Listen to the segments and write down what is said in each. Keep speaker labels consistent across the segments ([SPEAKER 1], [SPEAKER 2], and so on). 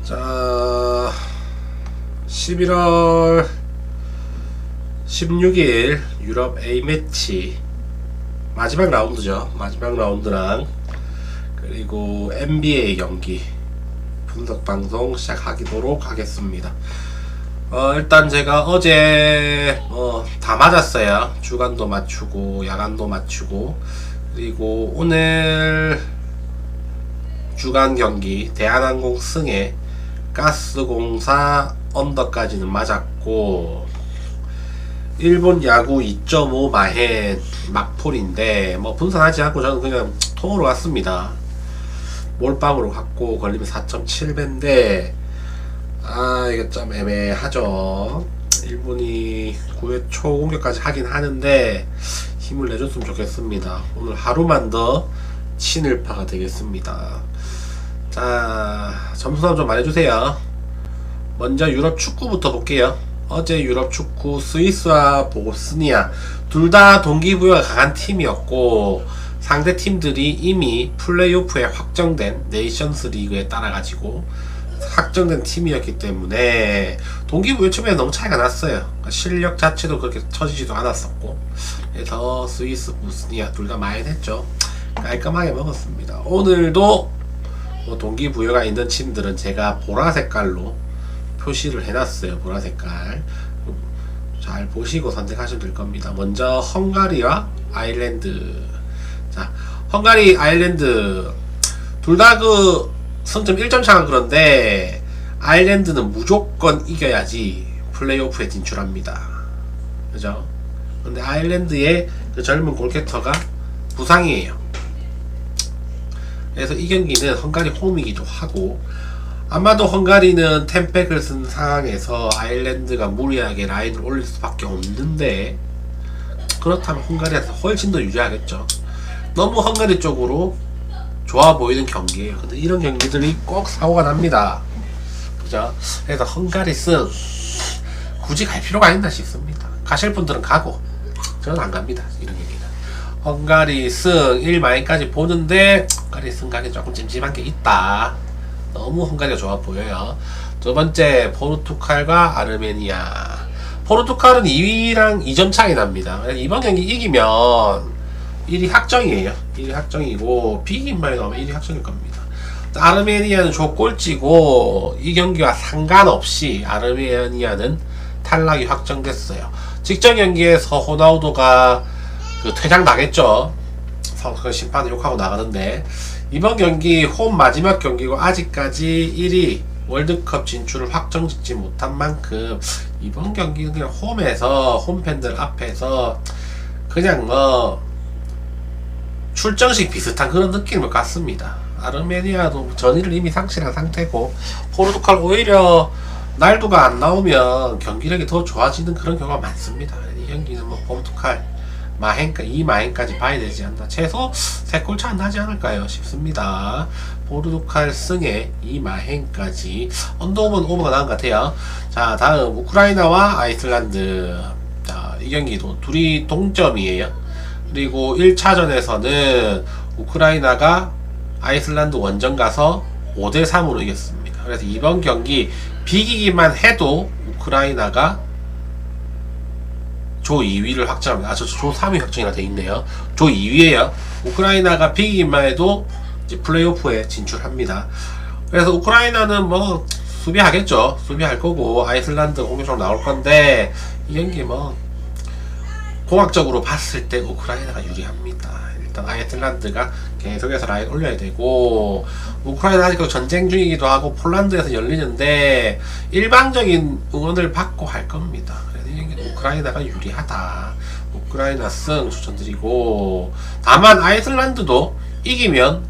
[SPEAKER 1] 자, 11월 16일 유럽 A매치 마지막 라운드죠. 마지막 라운드랑 그리고 NBA 경기 분석 방송 시작하도록 하겠습니다. 일단 제가 어제 다 맞았어요. 주간도 맞추고 야간도 맞추고, 그리고 오늘 주간 경기 대한항공 승에 가스공사 언더까지는 맞았고, 일본 야구 2.5 마헨 막폴인데 뭐 분산하지 않고 저는 그냥 통으로 갔습니다. 몰빵으로 갔고 걸리면 4.7배인데 이게 좀 애매하죠. 일본이 9회 초 공격까지 하긴 하는데 힘을 내줬으면 좋겠습니다. 오늘 하루만 더 친일파가 되겠습니다. 자, 점수나 좀 말해주세요. 먼저 유럽 축구부터 볼게요. 어제 유럽 축구 스위스와 보스니아 둘 다 동기부여가 강한 팀이었고, 상대 팀들이 이미 플레이오프에 확정된 네이션스 리그에 따라가지고 확정된 팀이었기 때문에 동기부여 측면에 너무 차이가 났어요. 실력 자체도 그렇게 처지지도 않았었고, 그래서 스위스, 보스니아 둘 다 많이 했죠. 깔끔하게 먹었습니다. 오늘도 동기부여가 있는 팀들은 제가 보라색깔로 표시를 해놨어요. 보라색깔 잘 보시고 선택하시면 될 겁니다. 먼저 헝가리와 아일랜드. 자, 헝가리, 아일랜드 둘 다 그 승점 1점 차가, 그런데 아일랜드는 무조건 이겨야지 플레이오프에 진출합니다. 그죠? 근데 아일랜드의 그 젊은 골키퍼가 부상이에요. 그래서 이 경기는 헝가리 홈이기도 하고, 아마도 헝가리는 템백을 쓴 상황에서 아일랜드가 무리하게 라인을 올릴 수밖에 없는데, 그렇다면 헝가리한테 훨씬 더 유리하겠죠. 너무 헝가리 쪽으로 좋아 보이는 경기예요. 근데 이런 경기들이 꼭 사고가 납니다. 그죠? 그래서 헝가리 승 굳이 갈 필요가 있나 싶습니다. 가실 분들은 가고 저는 안 갑니다. 이런 경기는 헝가리 승 1마인까지 보는데 헝가리 승 가기 조금 찜찜한 게 있다. 너무 헝가리가 좋아 보여요. 두 번째, 포르투갈과 아르메니아. 포르투갈은 2위랑 2점 차이 납니다. 이번 경기 이기면 1위 확정이에요. 1위 확정이고, 비기기만 나오면 1위 확정일 겁니다. 아르메니아는 조꼴찌고, 이 경기와 상관없이 아르메니아는 탈락이 확정됐어요. 직전 경기에서 호나우도가 그 퇴장 당했죠. 그 심판을 욕하고 나가는데, 이번 경기 홈 마지막 경기고 아직까지 1위 월드컵 진출을 확정짓지 못한 만큼 이번 경기는 그냥 홈에서 홈팬들 앞에서 그냥 뭐 출정식 비슷한 그런 느낌을 같습니다. 아르메니아도 전의를 이미 상실한 상태고, 포르투갈 오히려 날두가 안 나오면 경기력이 더 좋아지는 그런 경우가 많습니다. 이 경기는 뭐 포르투갈 이 마행까지 봐야 되지 않나. 최소 3골 차 안 나지 않을까요 싶습니다. 포르투갈 승에 이 마행까지 언더오버는 오버가 나은 것 같아요. 자, 다음 우크라이나와 아이슬란드. 자, 이 경기도 둘이 동점이에요. 그리고 1차전에서는 우크라이나가 아이슬란드 원정 가서 5대3으로 이겼습니다. 그래서 이번 경기 비기기만 해도 우크라이나가 조 2위를 확정합니다. 조 3위 확정이라 돼 있네요. 조 2위에요. 우크라이나가 비기기만 해도 이제 플레이오프에 진출합니다. 그래서 우크라이나는 뭐 수비하겠죠. 수비할 거고, 아이슬란드 공격적으로 나올 건데, 이 경기 뭐 공학적으로 봤을 때 우크라이나가 유리합니다. 일단 아이슬란드가 계속해서 라인 올려야 되고, 우크라이나 아직도 전쟁 중이기도 하고 폴란드에서 열리는데 일방적인 응원을 받고 할 겁니다. 우크라이나가 유리하다. 우크라이나 승 추천드리고, 다만 아이슬란드도 이기면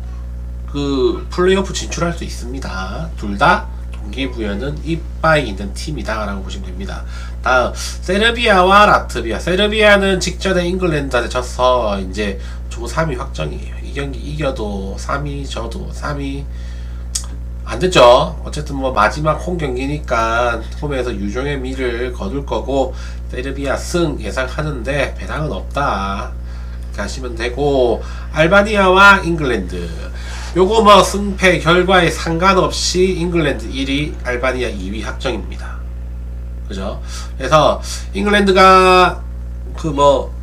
[SPEAKER 1] 그 플레이오프 진출할 수 있습니다. 둘 다 동기부여는 이빠이 있는 팀이다 라고 보시면 됩니다. 다음, 세르비아와 라트비아. 세르비아는 직전에 잉글랜드한테 져서 이제 조 3위 확정이에요. 이 경기 이겨도 3위, 져도 3위 안 됐죠. 어쨌든 뭐 마지막 홈 경기니까 홈에서 유종의 미를 거둘 거고, 세르비아 승 예상하는데 배당은 없다. 이렇게 하시면 되고, 알바니아와 잉글랜드. 요거 뭐 승패 결과에 상관없이 잉글랜드 1위, 알바니아 2위 확정입니다. 그죠? 그래서 잉글랜드가 그 뭐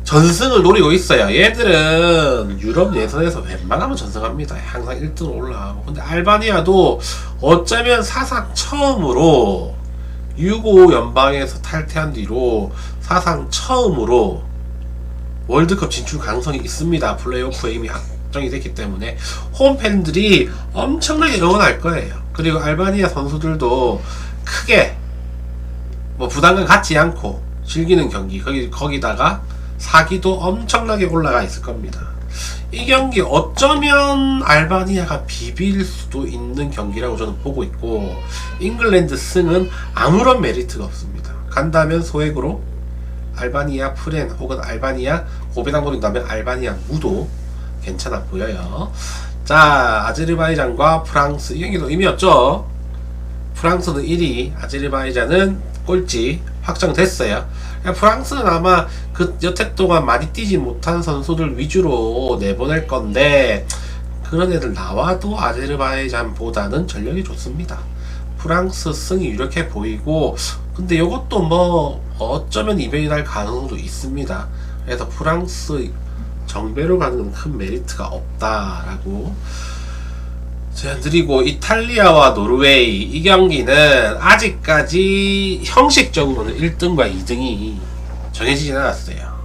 [SPEAKER 1] 전승을 노리고 있어요. 얘들은 유럽 예선에서 웬만하면 전승합니다. 항상 1등으로 올라가고. 근데 알바니아도 어쩌면 사상 처음으로 유고 연방에서 탈퇴한 뒤로 사상 처음으로 월드컵 진출 가능성이 있습니다. 플레이오프에 이미 확정이 됐기 때문에 홈팬들이 엄청나게 응원할 거예요. 그리고 알바니아 선수들도 크게 뭐 부담감 갖지 않고 즐기는 경기, 거기다가 사기도 엄청나게 올라가 있을 겁니다. 이 경기 어쩌면 알바니아가 비빌 수도 있는 경기라고 저는 보고 있고, 잉글랜드 승은 아무런 메리트가 없습니다. 간다면 소액으로 알바니아 프렌 혹은 알바니아 고배당 노린다면 알바니아 무도 괜찮아 보여요. 자, 아제르바이잔과 프랑스, 이 경기도 의미 없죠. 프랑스는 1위, 아제르바이잔은 꼴찌 확정됐어요. 프랑스는 아마 그 여태 동안 많이 뛰지 못한 선수들 위주로 내보낼 건데, 그런 애들 나와도 아제르바이잔보다는 전력이 좋습니다. 프랑스 승이 유력해 보이고, 근데 이것도 뭐 어쩌면 이변이 날 가능성도 있습니다. 그래서 프랑스 정배로 가는 큰 메리트가 없다라고 드리고, 이탈리아와 노르웨이, 이 경기는 아직까지 형식적으로는 1등과 2등이 정해지진 않았어요.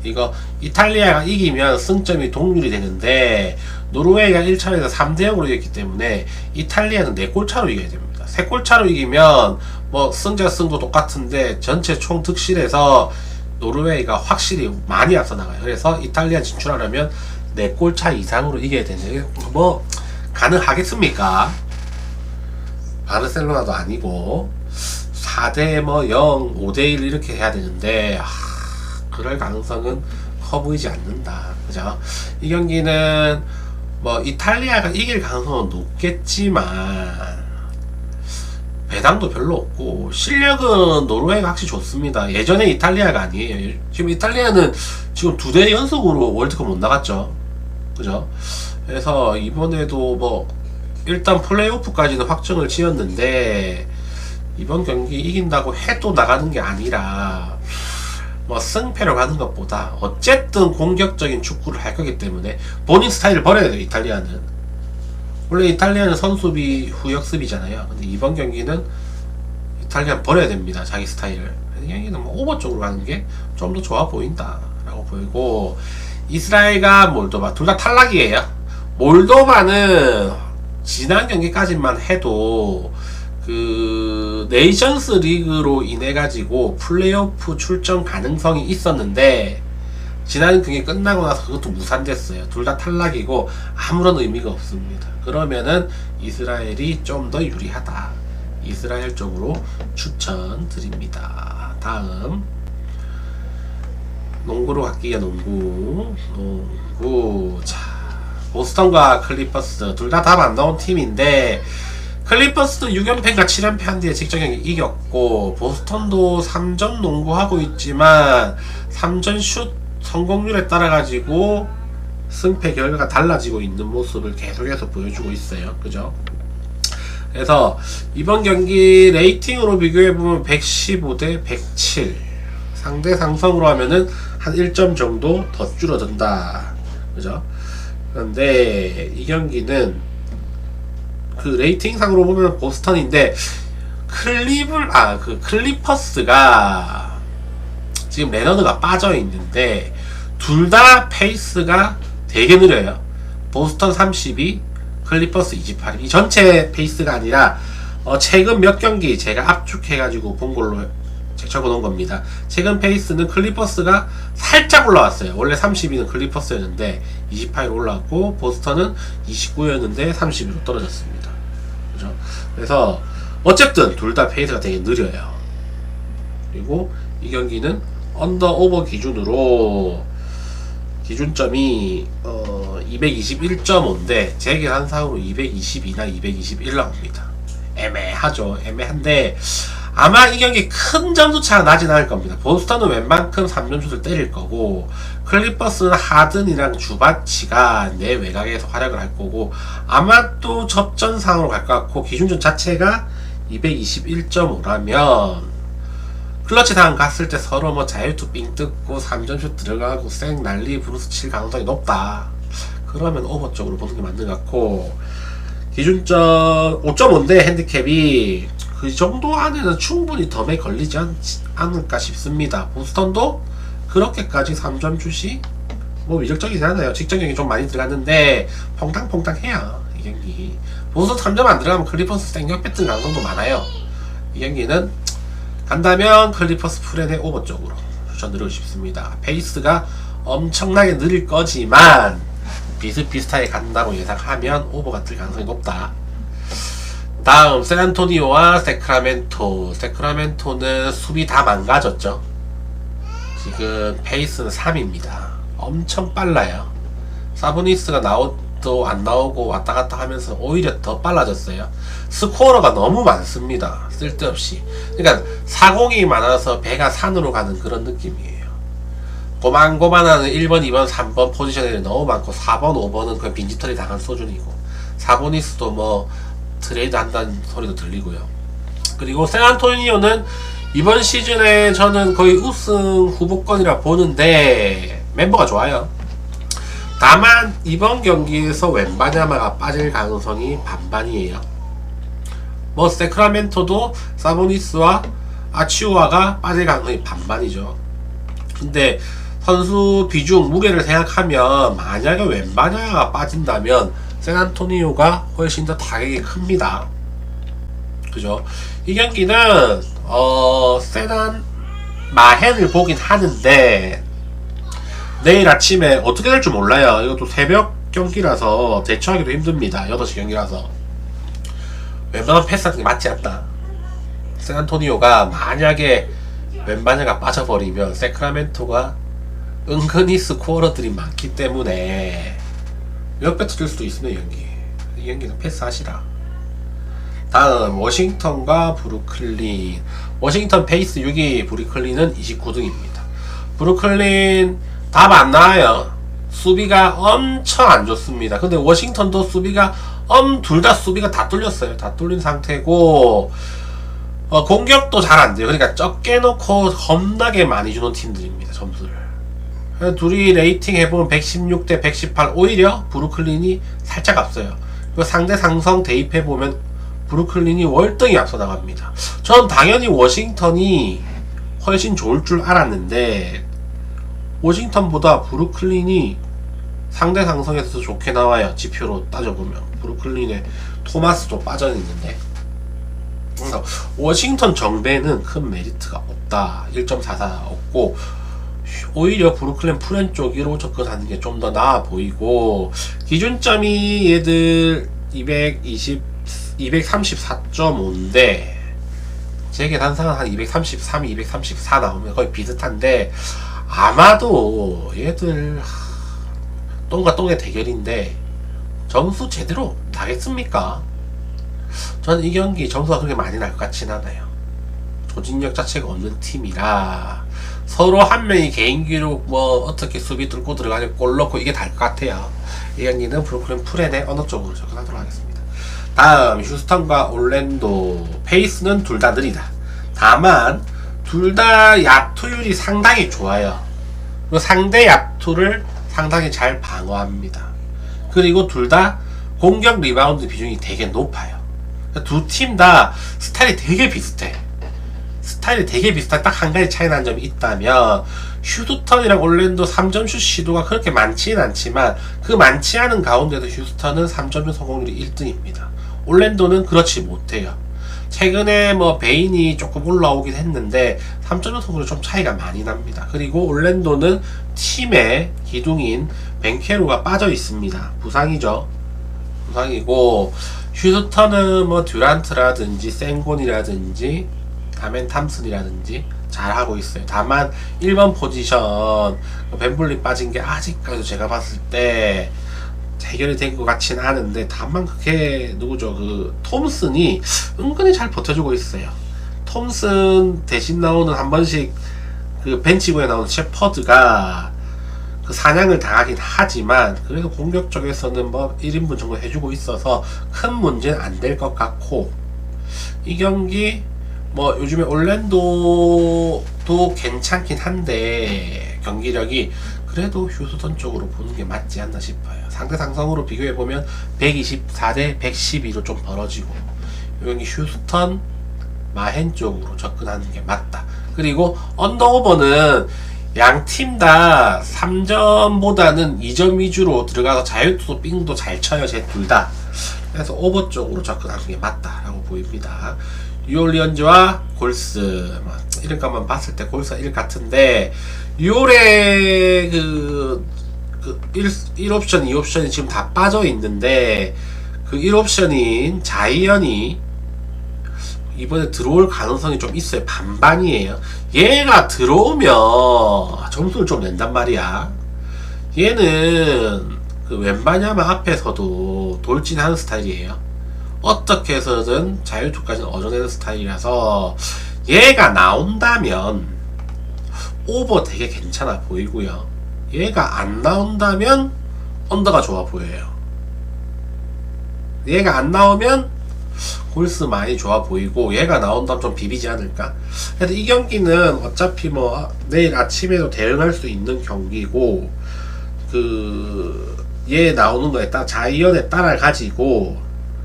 [SPEAKER 1] 이거 이탈리아가 이기면 승점이 동률이 되는데, 노르웨이가 1차에서 3대0으로 이겼기 때문에 이탈리아는 4골 차로 이겨야 됩니다. 3골 차로 이기면 뭐 승자 승도 똑같은데 전체 총 득실에서 노르웨이가 확실히 많이 앞서 나가요. 그래서 이탈리아 진출하려면 4골 차 이상으로 이겨야 되는데, 뭐 가능하겠습니까? 바르셀로나도 아니고 4대 뭐 0, 5대1 이렇게 해야 되는데, 그럴 가능성은 커 보이지 않는다. 그죠? 이 경기는 뭐 이탈리아가 이길 가능성은 높겠지만 배당도 별로 없고, 실력은 노르웨이가 확실히 좋습니다. 예전에 이탈리아가 아니에요. 지금 이탈리아는 지금 2대 연속으로 월드컵 못 나갔죠. 그죠? 그래서 이번에도 뭐 일단 플레이오프까지는 확정을 지었는데, 이번 경기 이긴다고 해도 나가는 게 아니라 뭐 승패로 가는 것보다 어쨌든 공격적인 축구를 할 거기 때문에 본인 스타일을 버려야 돼요. 이탈리아는 원래 이탈리아는 선수비 후역습이잖아요. 근데 이번 경기는 이탈리아는 버려야 됩니다. 자기 스타일을. 이 경기는 뭐 오버 쪽으로 가는 게 좀 더 좋아 보인다 라고 보이고, 이스라엘과 몰도바 둘 다 탈락이에요. 몰도바는 지난 경기까지만 해도 그 네이션스 리그로 인해 가지고 플레이오프 출전 가능성이 있었는데, 지난 경기 끝나고 나서 그것도 무산됐어요. 둘 다 탈락이고 아무런 의미가 없습니다. 그러면은 이스라엘이 좀 더 유리하다. 이스라엘 쪽으로 추천드립니다. 다음 농구로 갈게요. 농구. 자, 보스턴과 클리퍼스 둘 다 답 안 나온 팀인데, 클리퍼스도 6연패인가 7연패 한 뒤에 직전 경기 이겼고, 보스턴도 3전 농구하고 있지만 3전 슛 성공률에 따라 가지고 승패 결과가 달라지고 있는 모습을 계속해서 보여주고 있어요. 그죠? 그래서 이번 경기 레이팅으로 비교해보면 115대 107, 상대 상성으로 하면은 한 1점 정도 더 줄어든다. 그죠? 그런데 이 경기는 그 레이팅상으로 보면 보스턴인데, 클리퍼스가 지금 레너드가 빠져 있는데 둘 다 페이스가 되게 느려요. 보스턴 32, 클리퍼스 28. 이 전체 페이스가 아니라 최근 몇 경기 제가 압축해가지고 본 걸로 적어놓은 겁니다. 최근 페이스는 클리퍼스가 살짝 올라왔어요. 원래 32는 클리퍼스였는데 28로 올라왔고, 보스턴은 29였는데 32로 떨어졌습니다. 그죠? 그래서 어쨌든 둘 다 페이스가 되게 느려요. 그리고 이 경기는 언더 오버 기준으로 기준점이 221.5인데 재계산상으로 222나 221 나옵니다. 애매하죠. 애매한데 아마 이 경기 큰 점수차가 나진 않을 겁니다. 보스턴은 웬만큼 3점슛을 때릴 거고, 클리퍼스는 하든이랑 주바치가 내 외곽에서 활약을 할 거고, 아마 또 접전상으로 갈 것 같고, 기준점 자체가 221.5라면 클러치 상황 갔을 때 서로 뭐 자유투 삥 뜯고 3점슛 들어가고 쌩 난리 브루스 칠 가능성이 높다. 그러면 오버 쪽으로 보는 게 맞는 것 같고, 기준점 5.5인데 핸디캡이 그 정도 안에는 충분히 덤에 걸리지 않을까 싶습니다. 보스턴도 그렇게까지 3점 슛이 뭐 위력적이지 않아요. 직전 경기 좀 많이 들어갔는데 펑탕펑탕 해요. 이 경기 보스턴 3점 안 들어가면 클리퍼스 생각 뺏는 가능성도 많아요. 이 경기는 간다면 클리퍼스 프렌의 오버 쪽으로 추천드리고 싶습니다. 페이스가 엄청나게 느릴 거지만 비슷비슷하게 간다고 예상하면 오버가 뜰 가능성이 높다. 다음 샌안토니오와 세크라멘토. 세크라멘토는 수비 다 망가졌죠. 지금 페이스는 3입니다. 엄청 빨라요. 사보니스가 나오도 안 나오고 왔다 갔다 하면서 오히려 더 빨라졌어요. 스코어가 너무 많습니다. 쓸데없이. 그러니까 사공이 많아서 배가 산으로 가는 그런 느낌이에요. 고만고만한 1번, 2번, 3번 포지션이 너무 많고 4번, 5번은 그냥 빈지털이 당한 수준이고, 사보니스도 뭐 트레이드 한다는 소리도 들리고요. 그리고 샌안토니오는 이번 시즌에 저는 거의 우승 후보권이라 보는데 멤버가 좋아요. 다만 이번 경기에서 웬바냐마가 빠질 가능성이 반반이에요. 뭐 세크라멘토도 사보니스와 아치우아가 빠질 가능성이 반반이죠. 근데 선수 비중, 무게를 생각하면 만약에 웬바냐가 빠진다면 샌안토니오가 훨씬 더 타격이 큽니다. 그죠? 이 경기는 마헨을 보긴 하는데 내일 아침에 어떻게 될 줄 몰라요. 이것도 새벽 경기라서 대처하기도 힘듭니다. 8시 경기라서 웬만한 패스하는 게 맞지 않다. 샌안토니오가 만약에 웬바냐가 빠져버리면 세크라멘토가 은근히 스코어러들이 많기 때문에 역배 터질 수도 있습니다. 이 경기는 패스하시라. 다음 워싱턴과 브루클린. 워싱턴 페이스 6위, 브루클린은 29등입니다. 브루클린 답 안 나와요. 수비가 엄청 안 좋습니다. 근데 워싱턴도 수비가 둘 다 수비가 다 뚫렸어요. 다 뚫린 상태고 공격도 잘 안 돼요. 그러니까 적게 놓고 겁나게 많이 주는 팀들입니다. 점수를. 둘이 레이팅 해보면 116대 118, 오히려 브루클린이 살짝 앞서요. 그리고 상대 상성 대입해보면 브루클린이 월등히 앞서 나갑니다. 전 당연히 워싱턴이 훨씬 좋을 줄 알았는데 워싱턴보다 브루클린이 상대 상성에서 좋게 나와요. 지표로 따져보면 브루클린에 토마스도 빠져있는데, 워싱턴 정배는 큰 메리트가 없다. 1.44 없고 오히려 브루클린 프렌 쪽으로 접근하는 게 좀 더 나아 보이고, 기준점이 얘들 234.5인데 제 계산상은 한 233, 234 나오면 거의 비슷한데, 아마도 얘들 똥과 똥의 대결인데 점수 제대로 나겠습니까? 저는 이 경기 점수가 그렇게 많이 날 것 같진 않아요. 조직력 자체가 없는 팀이라 서로 한 명이 개인 기록 뭐 어떻게 수비 뚫고 들어가냐 골 넣고 이게 달 것 같아요. 이 경기는 브루클린 프렌의 어느 쪽으로 접근하도록 하겠습니다. 다음 휴스턴과 올랜도. 페이스는 둘 다 느리다. 다만 둘 다 야투율이 상당히 좋아요. 그리고 상대 야투를 상당히 잘 방어합니다. 그리고 둘 다 공격 리바운드 비중이 되게 높아요. 두 팀 다 스타일이 되게 비슷해. 딱 한 가지 차이 나는 점이 있다면, 휴스턴이랑 올랜도 3점슛 시도가 그렇게 많지는 않지만 그 많지 않은 가운데도 휴스턴은 3점슛 성공률이 1등입니다. 올랜도는 그렇지 못해요. 최근에 뭐 베인이 조금 올라오긴 했는데 3점슛 성공률 좀 차이가 많이 납니다. 그리고 올랜도는 팀의 기둥인 벤케로가 빠져 있습니다. 부상이죠. 부상이고, 휴스턴은 뭐 듀란트라든지 센곤이라든지 다멘 탐슨이라든지 잘하고 있어요. 다만 1번 포지션 벤블리 빠진 게 아직까지 제가 봤을 때 해결이 된 것 같지는 않은데, 다만 그게 누구죠? 그 톰슨이 은근히 잘 버텨주고 있어요. 톰슨 대신 나오는 한 번씩 그 벤치부에 나오는 셰퍼드가 그 사냥을 당하긴 하지만 그래도 공격 쪽에서는 뭐 1인분 정도 해주고 있어서 큰 문제는 안 될 것 같고, 이 경기 뭐 요즘에 올랜도도 괜찮긴 한데 경기력이 그래도 휴스턴 쪽으로 보는 게 맞지 않나 싶어요. 상대 상성으로 비교해 보면 124대 112로 좀 벌어지고, 이 경기 휴스턴 마헨 쪽으로 접근하는 게 맞다. 그리고 언더오버는 양 팀 다 3점보다는 2점 위주로 들어가서 자유투도 삥도 잘 쳐요, 제 둘 다. 그래서 오버 쪽으로 접근하는 게 맞다라고 보입니다. 뉴올리언즈와 골스, 이런 것만 봤을 때 골스가 1 같은데, 6월에 그 1옵션, 2옵션이 지금 다 빠져 있는데, 그 1옵션인 자이언이 이번에 들어올 가능성이 좀 있어요. 반반이에요. 얘가 들어오면 점수를 좀 낸단 말이야. 얘는 그 웬바냐마 앞에서도 돌진하는 스타일이에요. 어떻게 해서든 자유투까지는 얻어내는 스타일이라서 얘가 나온다면 오버 되게 괜찮아 보이고요. 얘가 안 나온다면 언더가 좋아 보여요. 얘가 안 나오면 골스 많이 좋아 보이고, 얘가 나온다면 좀 비비지 않을까. 그래서 이 경기는 어차피 뭐 내일 아침에도 대응할 수 있는 경기고, 얘 나오는 거에 따라 자이언에 따라 가지고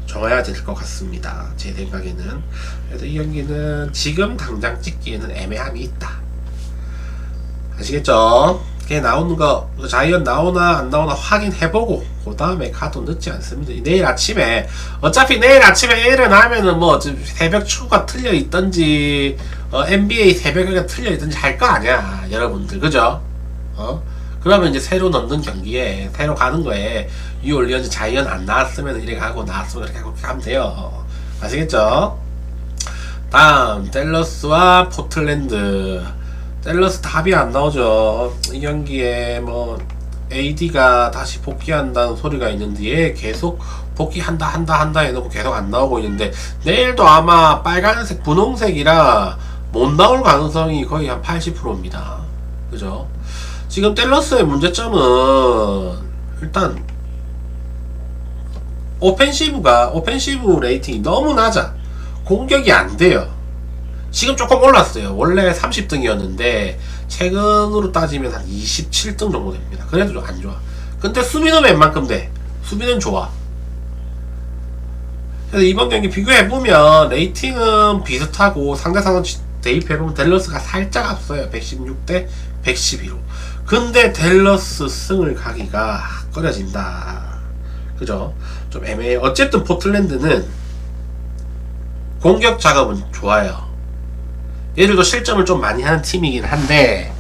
[SPEAKER 1] 정해야 될 것 같습니다, 제 생각에는. 그래서 이 경기는 지금 당장 찍기에는 애매함이 있다. 아시겠죠? 걔 나오는 거, 자이언 나오나 안 나오나 확인해보고 그 다음에 가도 늦지 않습니다. 내일 아침에, 어차피 내일 아침에 일어나면은 뭐 새벽 축구가 틀려 있던지 NBA 새벽에 틀려 있던지 할 거 아니야, 여러분들. 그죠? 그러면 이제 새로 넣는 경기에, 새로 가는 거에 뉴올리언즈 자이언 안 나왔으면 이렇게 하고, 나왔으면 이렇게 하고 하면 돼요. 아시겠죠? 다음 댈러스와 포틀랜드. 댈러스 답이 안 나오죠. 이 경기에 뭐 AD가 다시 복귀한다는 소리가 있는데 계속 복귀한다 해놓고 계속 안 나오고 있는데, 내일도 아마 빨간색 분홍색이라 못 나올 가능성이 거의 한 80%입니다. 그죠? 지금 댈러스의 문제점은 일단 오펜시브 레이팅이 너무 낮아. 공격이 안 돼요. 지금 조금 올랐어요. 원래 30등이었는데 최근으로 따지면 한 27등 정도 됩니다. 그래도 좀 안 좋아. 근데 수비는 웬만큼 돼. 수비는 좋아. 그래서 이번 경기 비교해보면 레이팅은 비슷하고 상대상은 대입해보면 댈러스가 살짝 앞서요. 116대 112로. 근데 댈러스 승을 가기가 꺼려진다. 그죠? 좀 애매해. 어쨌든 포틀랜드는 공격 작업은 좋아요. 얘들도 실점을 좀 많이 하는 팀이긴 한데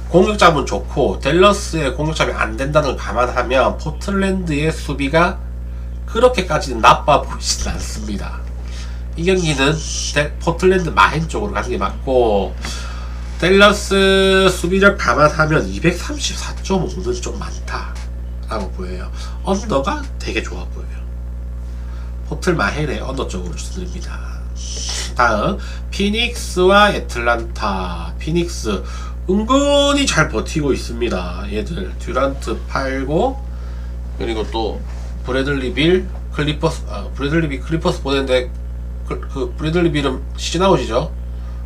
[SPEAKER 1] 공격 작업은 좋고, 댈러스의 공격 작업이 안 된다는 걸 감안하면 포틀랜드의 수비가 그렇게까지는 나빠 보이진 않습니다. 이 경기는 포틀랜드 마헨 쪽으로 가는 게 맞고, 댈러스 수비력 감안하면 234.5는 좀 많다 라고 보여요. 언더가 되게 좋아 보여요. 포틀 마헨의 언더 쪽으로 추천드립니다. 다음 피닉스와 애틀란타. 피닉스 은근히 잘 버티고 있습니다. 얘들 듀란트 팔고, 그리고 또 브래들리 빌 클리퍼스, 브래들리 빌 클리퍼스 보냈는데 브래들리 빌은 시즌 아웃이죠.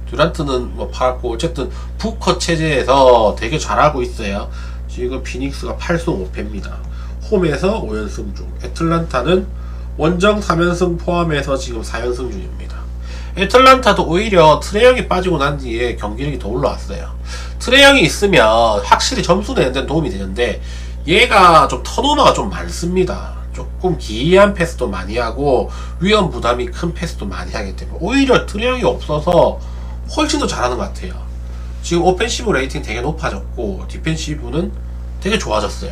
[SPEAKER 1] 듀란트는 뭐 팔았고, 어쨌든 부커 체제에서 되게 잘하고 있어요. 지금 피닉스가 8승 5패입니다. 홈에서 5연승 중. 애틀란타는 원정 3연승 포함해서 지금 4연승 중입니다. 애틀란타도 오히려 트레이 형이 빠지고 난 뒤에 경기력이 더 올라왔어요. 트레이 형이 있으면 확실히 점수 내는 데는 도움이 되는데, 얘가 좀 턴오버가 좀 많습니다. 조금 기이한 패스도 많이 하고 위험 부담이 큰 패스도 많이 하기 때문에 오히려 트레이 형이 없어서 훨씬 더 잘하는 것 같아요. 지금 오펜시브 레이팅 되게 높아졌고 디펜시브는 되게 좋아졌어요.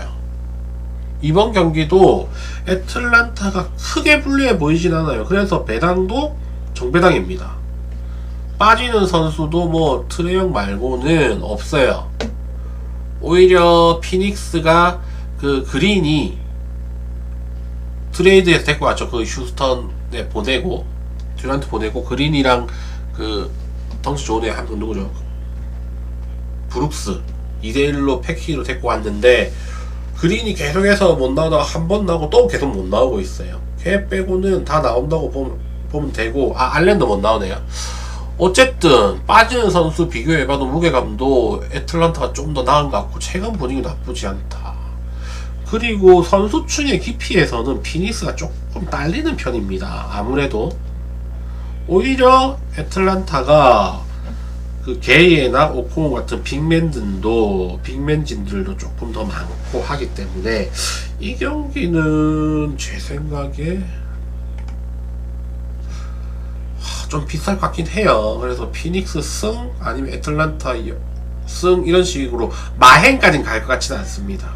[SPEAKER 1] 이번 경기도 애틀란타가 크게 불리해 보이진 않아요. 그래서 배당도 정배당입니다. 빠지는 선수도 뭐 트레이 형 말고는 없어요. 오히려 피닉스가 그 그린이 트레이드에서 데리고 왔죠. 그 휴스턴에 보내고 듀란트 보내고 그린이랑 그 덩치 좋은 애 한 분 누구죠? 브룩스 2대1로 패키지로 데리고 왔는데 그린이 계속해서 못 나오다가 한 번 나오고 또 계속 못 나오고 있어요. 걔 빼고는 다 나온다고 보면 되고, 알렌도 못 나오네요. 어쨌든 빠지는 선수 비교해봐도 무게감도 애틀란타가 좀 더 나은 것 같고 최근 분위기 나쁘지 않다. 그리고 선수층의 깊이에서는 피닉스가 조금 딸리는 편입니다. 아무래도 오히려 애틀란타가 그 게이에나 오콩 같은 빅맨진들도 조금 더 많고 하기 때문에 이 경기는 제 생각에 좀 비쌀 것 같긴 해요. 그래서 피닉스 승 아니면 애틀란타 승 이런 식으로 마행까지는 갈 것 같지는 않습니다.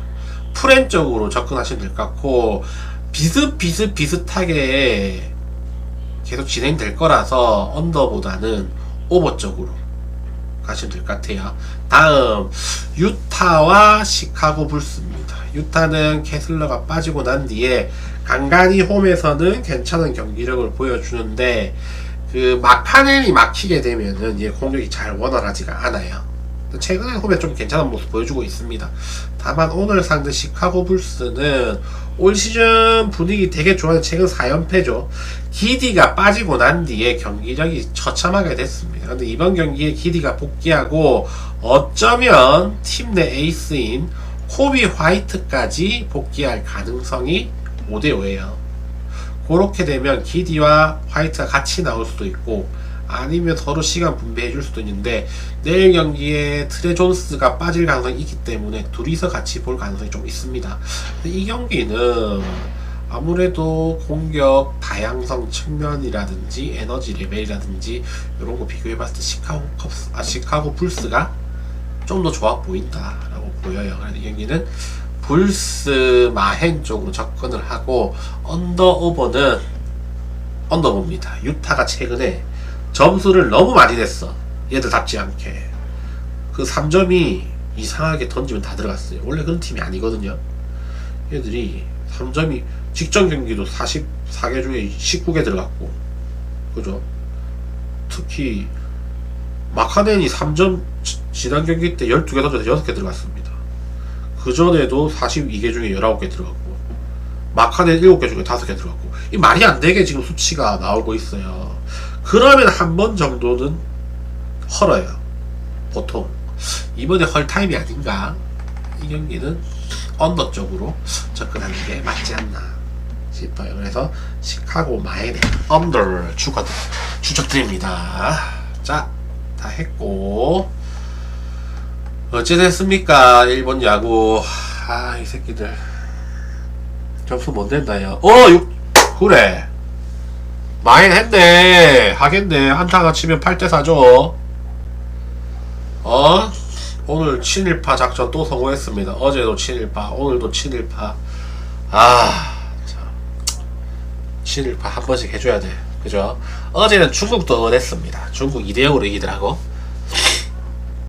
[SPEAKER 1] 프렌적으로 접근하시면 될 것 같고 비슷하게 계속 진행될 거라서 언더보다는 오버 쪽으로 가시면 될 것 같아요. 다음 유타와 시카고 불스입니다. 유타는 캐슬러가 빠지고 난 뒤에 간간히 홈에서는 괜찮은 경기력을 보여주는데 그 막판에 막히게 되면은 얘 공격이 잘 원활하지가 않아요. 최근에 홈에 좀 괜찮은 모습 보여주고 있습니다. 다만 오늘 상대 시카고 불스는 올 시즌 분위기 되게 좋아하는 최근 4연패죠. 기디가 빠지고 난 뒤에 경기력이 처참하게 됐습니다. 근데 이번 경기에 기디가 복귀하고 어쩌면 팀 내 에이스인 코비 화이트까지 복귀할 가능성이 5대5예요. 그렇게 되면 기디와 화이트가 같이 나올 수도 있고 아니면 서로 시간 분배해 줄 수도 있는데 내일 경기에 트레 존스가 빠질 가능성이 있기 때문에 둘이서 같이 볼 가능성이 좀 있습니다. 이 경기는 아무래도 공격 다양성 측면이라든지 에너지 레벨이라든지 이런 거 비교해 봤을 때 시카고 불스가 좀 더 좋아 보인다라고 보여요. 그래서 이 경기는 불스 마행 쪽으로 접근을 하고 언더오버는 언더봅니다. 유타가 최근에 점수를 너무 많이 냈어. 얘들답지 않게. 그 3점이 이상하게 던지면 다 들어갔어요. 원래 그런 팀이 아니거든요. 얘들이 3점이 직전 경기도 44개 중에 19개 들어갔고, 그죠? 특히 마카넨이 3점 지난 경기 때 12개 던져서 6개 들어갔습니다. 그 전에도 42개 중에 19개 들어갔고, 마카넨 7개 중에 5개 들어갔고, 이 말이 안 되게 지금 수치가 나오고 있어요. 그러면 한 번 정도는 헐어요. 보통 이번에 헐 타임이 아닌가. 이 경기는 언더 쪽으로 접근하는 게 맞지 않나 싶어요. 그래서 시카고 마인의 언더 추천드립니다. 자, 다 했고 어찌 됐습니까? 일본 야구. 이 새끼들 점수 못 낸다요. 그래. 마인 했네. 하겠네. 한타가 치면 8대4죠. 오늘 친일파 작전 또 성공했습니다. 어제도 친일파, 오늘도 친일파. 친일파 한 번씩 해줘야 돼. 그죠? 어제는 중국도 응원했습니다. 중국 2대0으로 이기더라고.